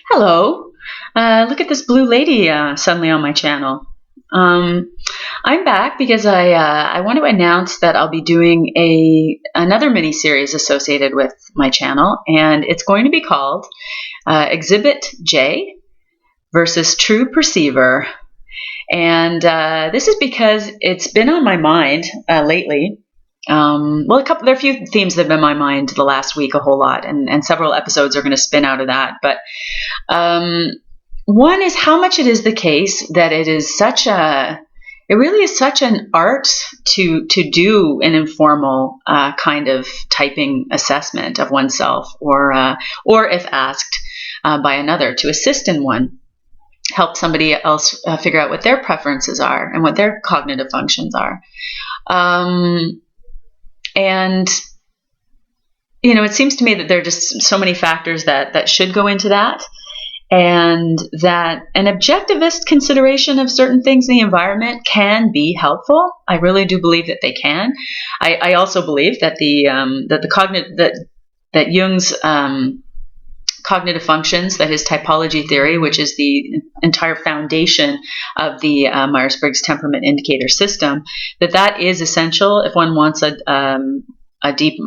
Hello. Look at this blue lady suddenly on my channel. Um, I'm back because I want to announce that I'll be doing another mini series associated with my channel, and it's going to be called Exhibit J versus True Perceiver. And this is because it's been on my mind lately. There are a few themes that have been on my mind the last week a whole lot, and several episodes are going to spin out of that. But one is how much it is the case that it really is such an art to do an informal kind of typing assessment of oneself, or if asked by another to assist in one, help somebody else figure out what their preferences are and what their cognitive functions are. And it seems to me that there are just so many factors that should go into that, and that an objectivist consideration of certain things in the environment can be helpful. I really do believe that they can. I also believe that that Jung's cognitive functions, that his typology theory, which is the entire foundation of the Myers-Briggs temperament indicator system, that is essential if one wants a deep,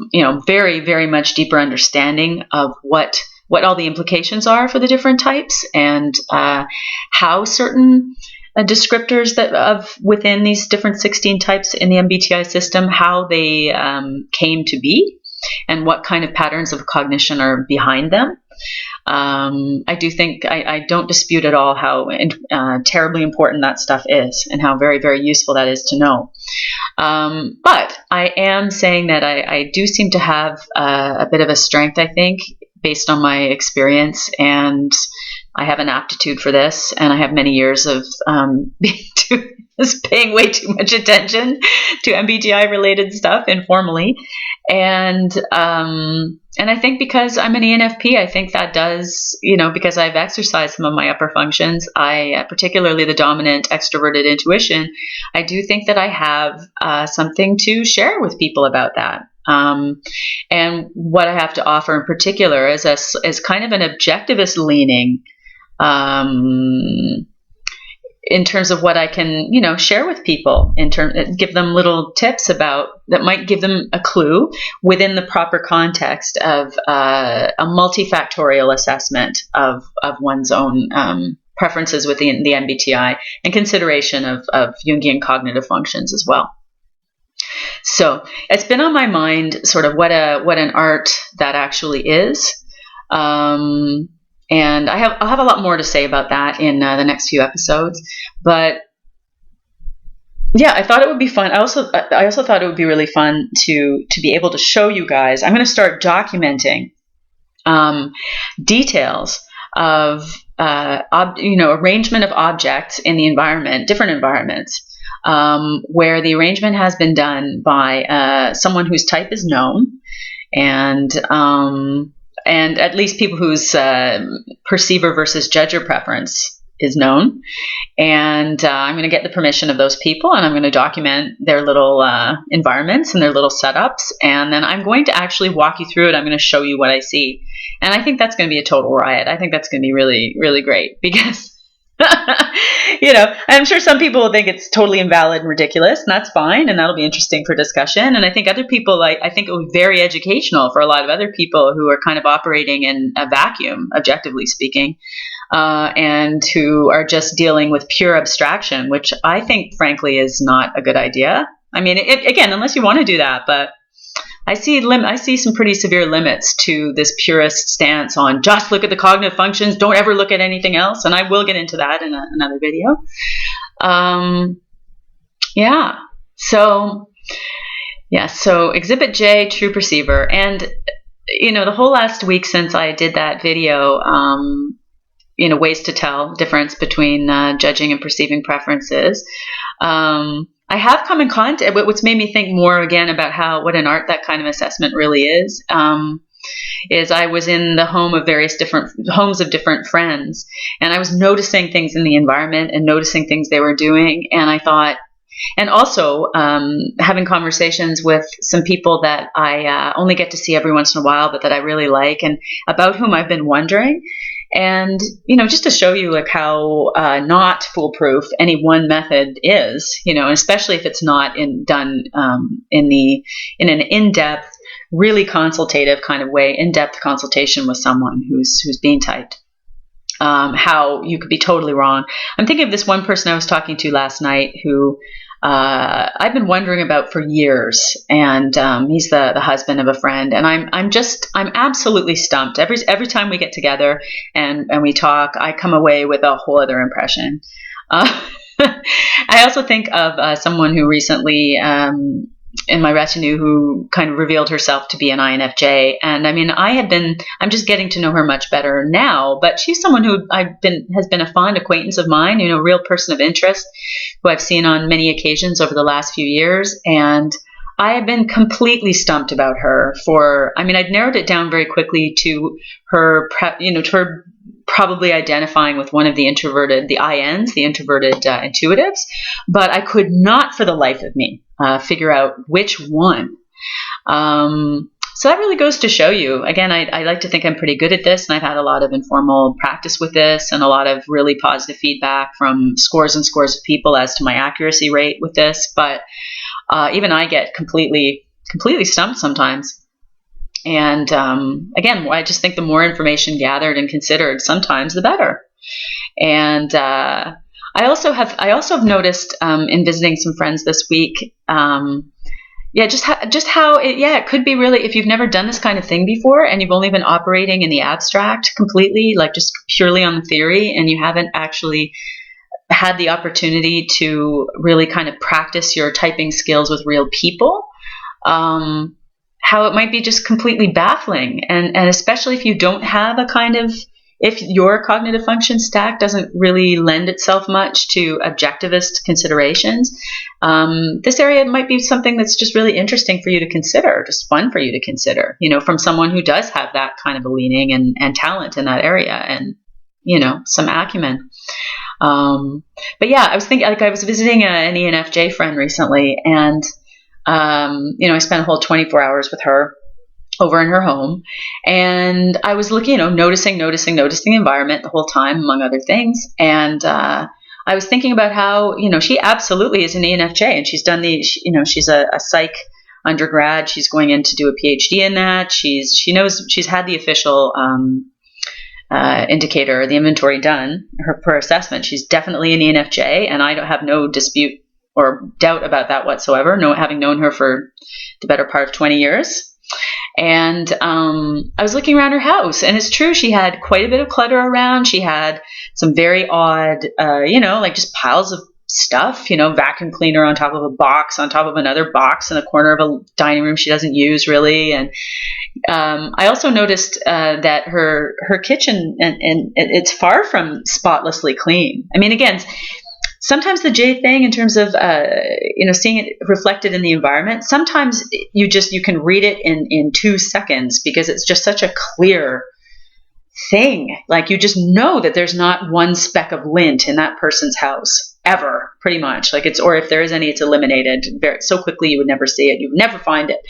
very, very much deeper understanding of what all the implications are for the different types, and how certain descriptors within these different 16 types in the MBTI system, how they came to be, and what kind of patterns of cognition are behind them. I do think I don't dispute at all how terribly important that stuff is, and how very, very useful that is to know. But I am saying that I do seem to have a bit of a strength, I think, based on my experience, and I have an aptitude for this, and I have many years of paying way too much attention to MBTI related stuff informally, and I think because I'm an ENFP, I think that does, because I've exercised some of my upper functions, particularly the dominant extroverted intuition, I do think that I have something to share with people about that. And what I have to offer in particular is kind of an objectivist leaning, in terms of what I can, share with people, give them little tips that might give them a clue within the proper context of a multifactorial assessment of one's own preferences within the MBTI, and consideration of Jungian cognitive functions as well. So it's been on my mind, sort of what an art that actually is. And I'll have a lot more to say about that in the next few episodes. But yeah, I thought it would be fun. I also thought it would be really fun to be able to show you guys. I'm going to start documenting details of arrangement of objects in the environment, different environments, where the arrangement has been done by someone whose type is known, and at least people whose perceiver versus judger preference is known. And I'm going to get the permission of those people, and I'm going to document their little environments and their little setups. And then I'm going to actually walk you through it. I'm going to show you what I see. And I think that's going to be a total riot. I think that's going to be really, really great, because I'm sure some people will think it's totally invalid and ridiculous, and that's fine, and that'll be interesting for discussion. And I think other people, I think it will be very educational for a lot of other people who are kind of operating in a vacuum, objectively speaking, and who are just dealing with pure abstraction, which I think, frankly, is not a good idea. I mean, again, unless you want to do that, but I see some pretty severe limits to this purist stance on just look at the cognitive functions, don't ever look at anything else, and I will get into that in another video. So Exhibit J, True Perceiver, and the whole last week since I did that video, ways to tell difference between judging and perceiving preferences. I have come in contact. What's made me think more again about what an art that kind of assessment really is I was in the home of homes of different friends, and I was noticing things in the environment and noticing things they were doing, and I thought, and also having conversations with some people that I only get to see every once in a while, but that I really like, and about whom I've been wondering. And, just to show you like how not foolproof any one method is, especially if it's not done in an in-depth, really consultative kind of way, in-depth consultation with someone who's being typed. How you could be totally wrong. I'm thinking of this one person I was talking to last night who I've been wondering about for years, and he's the husband of a friend, and I'm absolutely stumped. Every time we get together and we talk, I come away with a whole other impression. I also think of someone who recently in my retinue who kind of revealed herself to be an INFJ. And I mean, I'm just getting to know her much better now, but she's someone who has been a fond acquaintance of mine, a real person of interest who I've seen on many occasions over the last few years. And I have been completely stumped about her I'd narrowed it down very quickly to her, to her probably identifying with one of the introverted, the INs, the introverted intuitives, but I could not for the life of me figure out which one. So that really goes to show you, again, I like to think I'm pretty good at this, and I've had a lot of informal practice with this and a lot of really positive feedback from scores and scores of people as to my accuracy rate with this, but even I get completely stumped sometimes. And again, I just think the more information gathered and considered, sometimes the better. And I also have noticed in visiting some friends this week, just how it could be really, if you've never done this kind of thing before and you've only been operating in the abstract completely, like just purely on the theory, and you haven't actually had the opportunity to really kind of practice your typing skills with real people. How it might be just completely baffling. And especially if you don't have if your cognitive function stack doesn't really lend itself much to objectivist considerations, this area might be something that's just really interesting for you to consider, just fun for you to consider, from someone who does have that kind of a leaning and talent in that area and, some acumen. But yeah, I was thinking, like I was visiting an ENFJ friend recently, and I spent a whole 24 hours with her over in her home, and I was looking, noticing the environment the whole time, among other things. And I was thinking about how, she absolutely is an ENFJ, and she's done she's a psych undergrad. She's going in to do a PhD in that. She's had the official indicator, the inventory done, her assessment. She's definitely an ENFJ, and I don't have no dispute or doubt about that whatsoever, having known her for the better part of 20 years. And I was looking around her house, and it's true, she had quite a bit of clutter around. She had some very odd, like just piles of stuff, vacuum cleaner on top of a box, on top of another box in the corner of a dining room she doesn't use really. And I also noticed that her kitchen, and it's far from spotlessly clean. I mean, again, sometimes the J thing in terms of, seeing it reflected in the environment, sometimes you can read it in 2 seconds because it's just such a clear thing. Like you just know that there's not one speck of lint in that person's house ever, pretty much. Like or if there is any, it's eliminated so quickly you would never see it. You would never find it.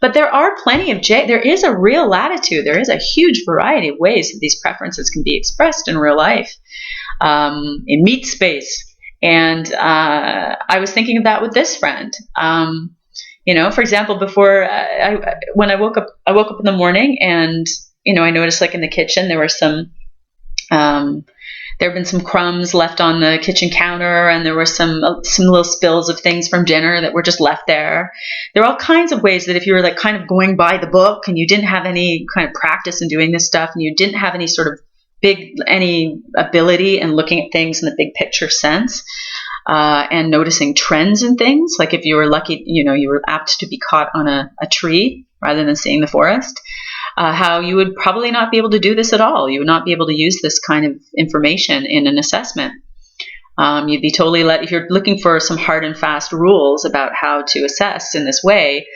But there are plenty of J. There is a real latitude. There is a huge variety of ways that these preferences can be expressed in real life, in meat space. And I was thinking of that with this friend. For example, before when I woke up in the morning, and I noticed, like in the kitchen, there were there have been some crumbs left on the kitchen counter, and there were some little spills of things from dinner that were just left there. There are all kinds of ways that if you were like kind of going by the book and you didn't have any kind of practice in doing this stuff, and you didn't have any sort of any ability in looking at things in the big picture sense, and noticing trends in things, like if you were lucky, you were apt to be caught on a tree rather than seeing the forest, how you would probably not be able to do this at all. You would not be able to use this kind of information in an assessment. You'd be totally if you're looking for some hard and fast rules about how to assess in this way,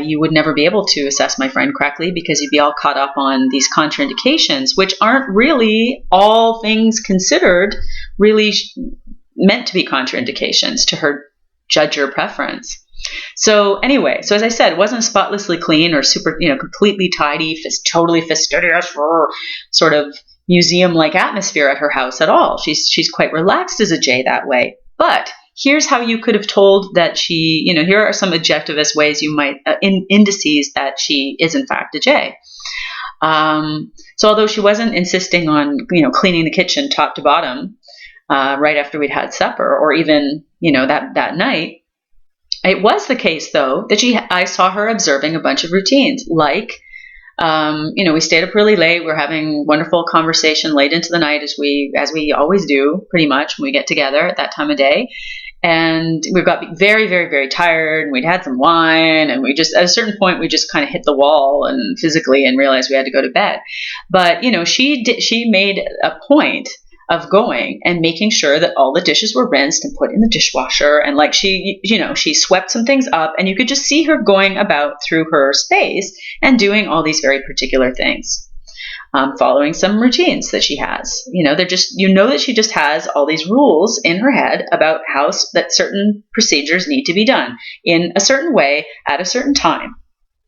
you would never be able to assess my friend correctly, because you'd be all caught up on these contraindications, which aren't really, all things considered, really meant to be contraindications to her judge or preference. So anyway, as I said, it wasn't spotlessly clean or super, completely tidy, totally fastidious, sort of, museum-like atmosphere at her house at all. She's quite relaxed as a J that way. But here's how you could have told that she, here are some objectivist ways you might, indices that she is in fact a J. So although she wasn't insisting on, cleaning the kitchen top to bottom right after we'd had supper, or even, that night, it was the case though that I saw her observing a bunch of routines, like, we stayed up really late. We're having wonderful conversation late into the night, as we always do, pretty much when we get together at that time of day. And we got very, very, very tired, and we'd had some wine, and we just, at a certain point, we just kind of hit the wall and physically and realized we had to go to bed. But, she made a point of going and making sure that all the dishes were rinsed and put in the dishwasher. And like she swept some things up, and you could just see her going about through her space and doing all these very particular things. Following some routines that she has. They're just, that she just has all these rules in her head about how that certain procedures need to be done in a certain way at a certain time,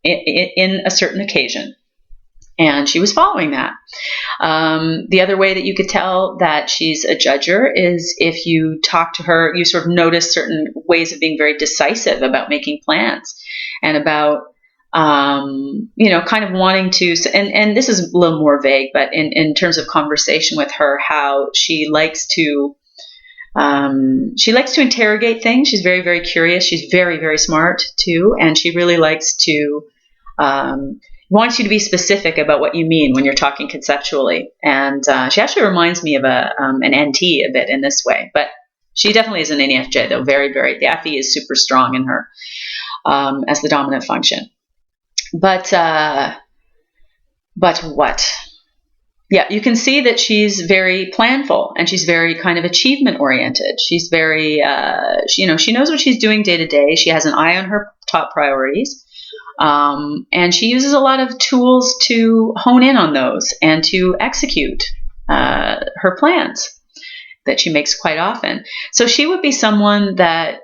in a certain occasion. And she was following that. The other way that you could tell that she's a judger is if you talk to her, you sort of notice certain ways of being very decisive about making plans and about kind of wanting to, and this is a little more vague, but in terms of conversation with her, how she likes to interrogate things. She's very, very curious. She's very, very smart too. And she really likes to, wants you to be specific about what you mean when you're talking conceptually. And she actually reminds me of an NT a bit in this way, but she definitely is an ENFJ though. Very, very, the FE is super strong in her, as the dominant function. But what? Yeah, you can see that she's very planful, and she's very kind of achievement oriented. She's very, she knows what she's doing day to day. She has an eye on her top priorities, and she uses a lot of tools to hone in on those and to execute her plans that she makes quite often. So she would be someone that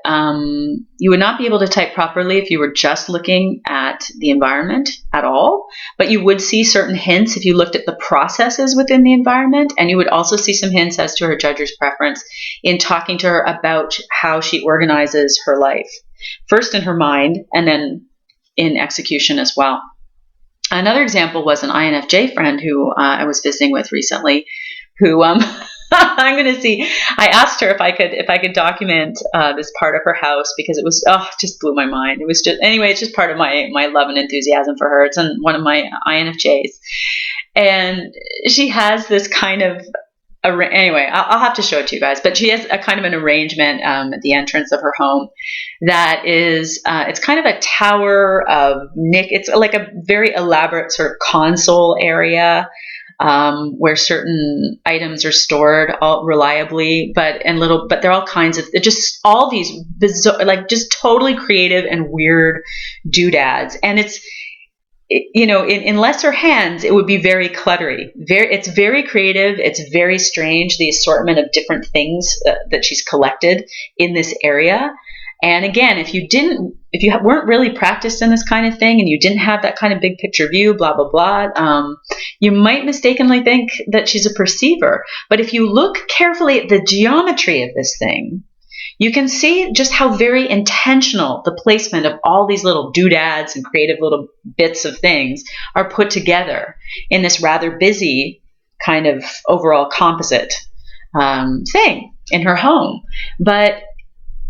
you would not be able to type properly if you were just looking at the environment at all, but you would see certain hints if you looked at the processes within the environment, and you would also see some hints as to her judger's preference in talking to her about how she organizes her life, first in her mind and then in execution as well. Another example was an INFJ friend who I was visiting with recently, who I'm going to see. I asked her if I could document this part of her house, because it was, it just blew my mind. It was just, anyway, it's just part of my love and enthusiasm for her. It's one of my INFJs. And she has this kind of, anyway, I'll have to show it to you guys, but she has a kind of an arrangement at the entrance of her home that is, it's kind of a tower of it's like a very elaborate sort of console area, where certain items are stored all reliably, but they're all kinds of, just all these bizarre, like just totally creative and weird doodads. And it's, in lesser hands, it would be very cluttery. It's very creative. It's very strange, the assortment of different things that she's collected in this area. And again, if you weren't really practiced in this kind of thing, and you didn't have that kind of big picture view, blah, blah, blah, you might mistakenly think that she's a perceiver. But if you look carefully at the geometry of this thing, you can see just how very intentional the placement of all these little doodads and creative little bits of things are put together in this rather busy kind of overall composite thing in her home. But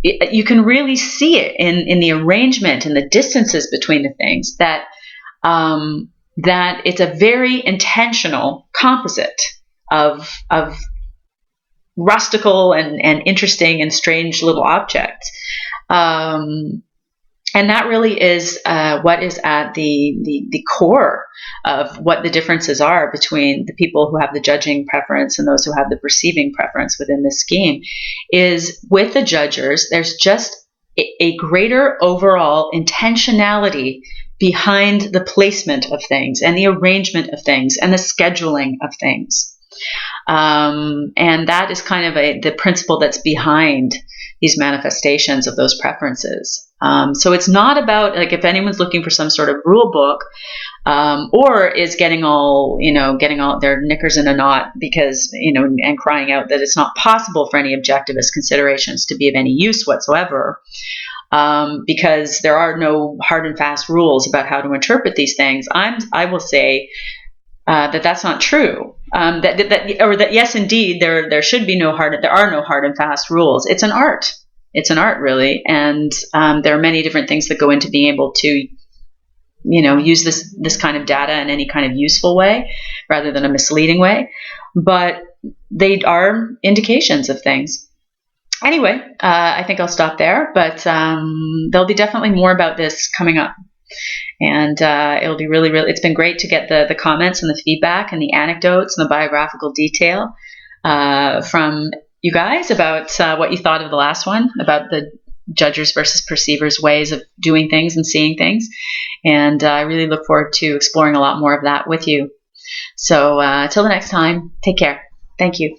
you can really see it in the arrangement and the distances between the things, that it's a very intentional composite of rustical and interesting and strange little objects. And that really is what is at the core of what the differences are between the people who have the judging preference and those who have the perceiving preference within this scheme. Is with the judgers, there's just a greater overall intentionality behind the placement of things and the arrangement of things and the scheduling of things. And that is kind of the principle that's behind these manifestations of those preferences. So it's not about, like, if anyone's looking for some sort of rule book, or is getting all their knickers in a knot because, and crying out that it's not possible for any objectivist considerations to be of any use whatsoever, because there are no hard and fast rules about how to interpret these things. I will say that that's not true. That yes, indeed, there are no hard and fast rules. It's an art. It's an art, really, and there are many different things that go into being able to, use this kind of data in any kind of useful way rather than a misleading way. But they are indications of things. Anyway, I think I'll stop there, but there'll be definitely more about this coming up. And it'll be really, it's been great to get the comments and the feedback and the anecdotes and the biographical detail from you guys about what you thought of the last one, about the judgers versus perceivers ways of doing things and seeing things. And I really look forward to exploring a lot more of that with you. So till the next time, take care. Thank you.